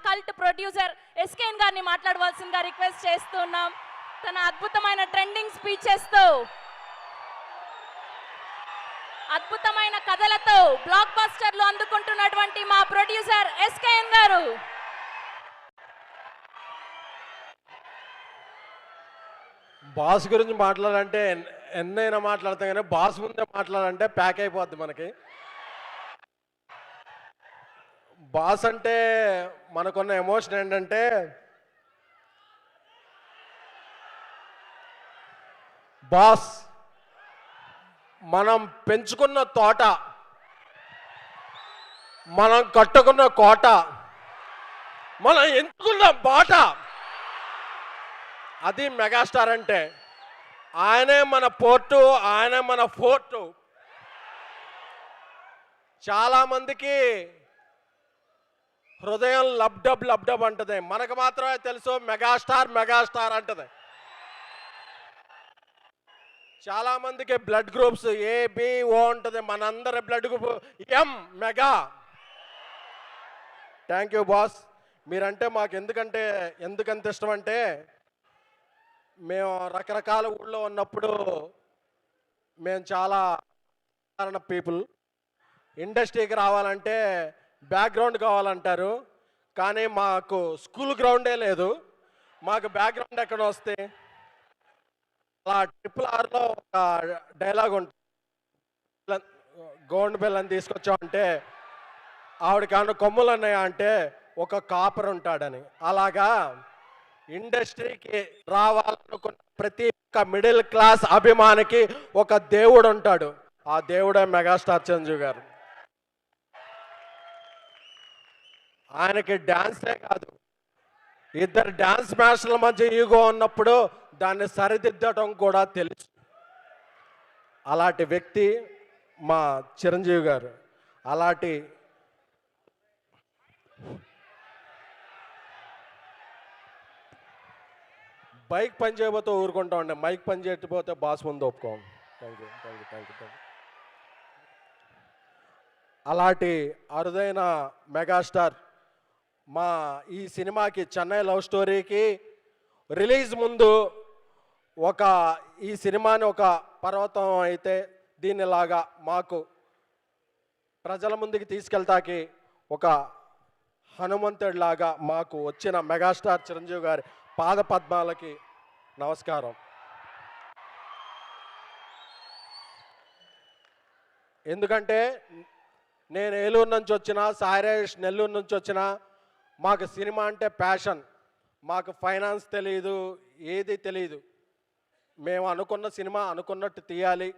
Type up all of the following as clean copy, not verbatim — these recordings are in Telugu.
కల్ట్ ప్రొడ్యూసర్ ఎస్కేఎన్ గారిని మాట్లాడవలసిందిగా రిక్వెస్ట్ చేస్తున్నాం. తన అద్భుతమైన ట్రెండింగ్ స్పీచెస్తో, అద్భుతమైన కథలతో బ్లాక్ బస్టర్లు అందుకుంటున్నటువంటి మా ప్రొడ్యూసర్ ఎస్కేఎన్ గారు. బాస్ గురించి మాట్లాడాలంటే ఎన్నైనా మాట్లాడతాం, కానీ బాస్ ముందే మాట్లాడాలంటే ప్యాక్ అయిపోద్ది మనకి. బాస్ అంటే మనకున్న ఎమోషన్ ఏంటంటే, బాస్ మనం పెంచుకున్న తోట, మనం కట్టుకున్న కోట, మనం ఎంచుకున్న బాట, అది మెగాస్టార్ అంటే. ఆయనే మన పోర్టు, ఆయనే మన ఫోర్టు. చాలామందికి హృదయం లబ్డబ్ లబ్డబ్ అంటది, మనకు మాత్రమే తెలుసు మెగాస్టార్ మెగాస్టార్ అంటది. చాలామందికి బ్లడ్ గ్రూప్స్ ఏబిఓ ఉంటుంది, మనందరి blood group M mega. Thank you boss. మీరంటే మాకు ఎందుకంత ఇష్టం అంటే, మేము రకరకాల ఊళ్ళో ఉన్నప్పుడు మేము చాలా సాధారణ పీపుల్. ఇండస్ట్రీకి రావాలంటే బ్యాక్గ్రౌండ్ కావాలంటారు, కానీ మాకు స్కూల్ గ్రౌండే లేదు. మాకు బ్యాక్గ్రౌండ్ ఎక్కడ వస్తే, అలా RRRలో ఒక డైలాగ్ ఉంటుంది, గోండ్ బెల్లని తీసుకొచ్చామంటే ఆవిడకి ఏమన్నా కొమ్ములు అన్నాయా అంటే ఒక కాపర్ ఉంటాడని. అలాగా ఇండస్ట్రీకి రావాలనుకున్న ప్రతి ఒక్క మిడిల్ క్లాస్ అభిమానికి ఒక దేవుడు ఉంటాడు. ఆ దేవుడే మెగాస్టార్ చిరంజీవి గారు. ఆయనకి డ్యాన్సే కాదు, ఇద్దరు డ్యాన్స్ మాస్టర్ల మధ్య ఈగో ఉన్నప్పుడు దాన్ని సరిదిద్దటం కూడా తెలుసు. అలాంటి వ్యక్తి మా చిరంజీవి గారు. అలాంటి బైక్ పని చేయబోతే ఊరుకుంటా ఉండే, మైక్ పని చేయకపోతే బాస్ ముందు ఒప్పుకోం. Thank you thank you thank you thank you. అలాంటి అరుదైన మెగాస్టార్ మా ఈ సినిమాకి, చెన్నై లవ్ స్టోరీకి రిలీజ్ ముందు ఈ సినిమాని ఒక పర్వతం అయితే దీనిలాగా మాకు ప్రజల ముందుకి తీసుకెళ్తాకి ఒక హనుమంతుడిలాగా మాకు వచ్చిన మెగాస్టార్ చిరంజీవి గారి పాద పద్మాలకి నమస్కారం. ఎందుకంటే నేను ఏలూరు నుంచి వచ్చిన, సాయిరాజేష్ నెల్లూరు నుంచి వచ్చిన, మాకు సినిమా అంటే ప్యాషన్. మాకు ఫైనాన్స్ తెలియదు, ఏది తెలియదు. మేము అనుకున్న సినిమా అనుకున్నట్టు తీయాలి,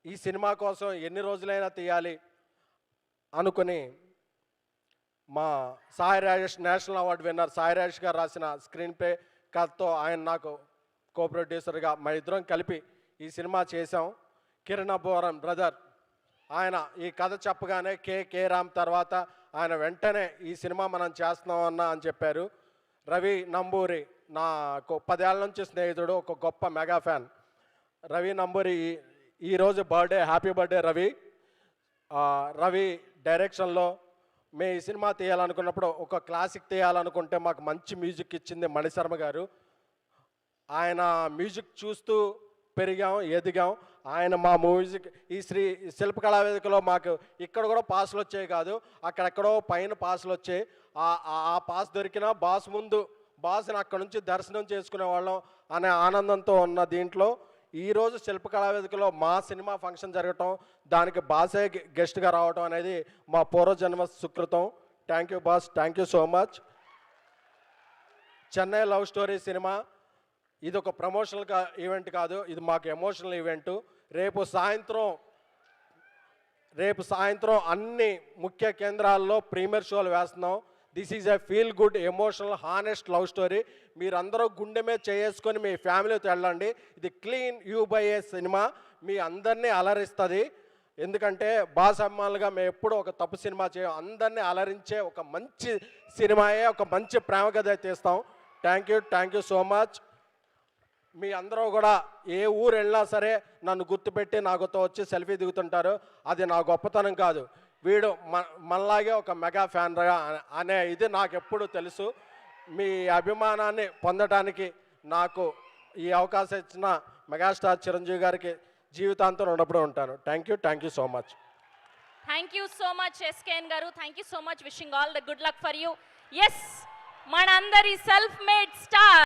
ఈ సినిమా కోసం ఎన్ని రోజులైనా తీయాలి అనుకుని మా Sai Rajesh, national award winner Sai Rajesh గారు రాసిన స్క్రీన్ ప్లే కథతో ఆయన నాకు కో ప్రొడ్యూసర్గా మా ఇద్దరం కలిపి ఈ సినిమా చేశాం. కిరణ్ అబ్బోరం బ్రదర్ ఆయన ఈ కథ చెప్పగానే కే రామ్ తర్వాత ఆయన వెంటనే ఈ సినిమా మనం చేస్తున్నామన్నా అని చెప్పారు. రవి నంబూరి నాకు 10 ఏళ్ళ నుంచి స్నేహితుడు, ఒక గొప్ప మెగా ఫ్యాన్. రవి నంబూరి ఈరోజు birthday, happy birthday Ravi. Ravi డైరెక్షన్లో మేము ఈ సినిమా తీయాలనుకున్నప్పుడు, ఒక క్లాసిక్ తీయాలనుకుంటే మాకు మంచి మ్యూజిక్ ఇచ్చింది మణిశర్మ గారు. ఆయన మ్యూజిక్ చూస్తూ పెరిగాం, ఎదిగాం. ఆయన మా మ్యూజిక్ ఈ శిల్పకళా వేదికలో మాకు ఇక్కడ కూడా పాసులు వచ్చాయి కాదు, అక్కడెక్కడో పైన పాసులు వచ్చాయి. ఆ పాస్ దొరికినా బాస్ ముందు బాస్ని అక్కడ నుంచి దర్శనం చేసుకునే వాళ్ళం అనే ఆనందంతో ఉన్న దీంట్లో ఈరోజు శిల్పకళా వేదికలో మా సినిమా ఫంక్షన్ జరగటం, దానికి బాసే గెస్ట్గా రావటం అనేది మా పూర్వజన్మ సుకృతం. Thank you boss, thank you so much. Chennai love story cinema ఇది ఒక ప్రమోషనల్ ఈవెంట్ కాదు, ఇది మాకు ఎమోషనల్ ఈవెంటు. రేపు సాయంత్రం అన్ని ముఖ్య కేంద్రాల్లో ప్రీమియర్ షోలు వేస్తున్నాం. This is a feel good, emotional, honest love story. మీరందరూ గుండె మీద చేసుకొని మీ ఫ్యామిలీతో వెళ్ళండి. ఇది క్లీన్ యూ బై ఏ సినిమా, మీ అందరినీ అలరిస్తుంది. ఎందుకంటే బాస్ అమ్మాలుగా మేము ఎప్పుడూ ఒక తప్పు సినిమా చేయం, అందరినీ అలరించే ఒక మంచి సినిమాయే, ఒక మంచి ప్రేమ కథ తీస్తాం. Thank you so much. మీ అందరూ కూడా ఏ ఊరు వెళ్ళినా సరే నన్ను గుర్తుపెట్టి నాకుతో వచ్చి సెల్ఫీ దిగుతుంటారు. అది నా గొప్పతనం కాదు. వీడు మనలాగే ఒక మెగా ఫ్యాన్గా అనే ఇది నాకు ఎప్పుడు తెలుసు. మీ అభిమానాన్ని పొందడానికి నాకు ఈ అవకాశం ఇచ్చిన మెగాస్టార్ చిరంజీవి గారికి జీవితాంతం రుణపడి ఉంటాను. Thank you so much. Thank you so much SKN గారు. Thank you so much. Wishing all the good luck for you. Yes, మనందరి సెల్ఫ్ మేడ్ స్టార్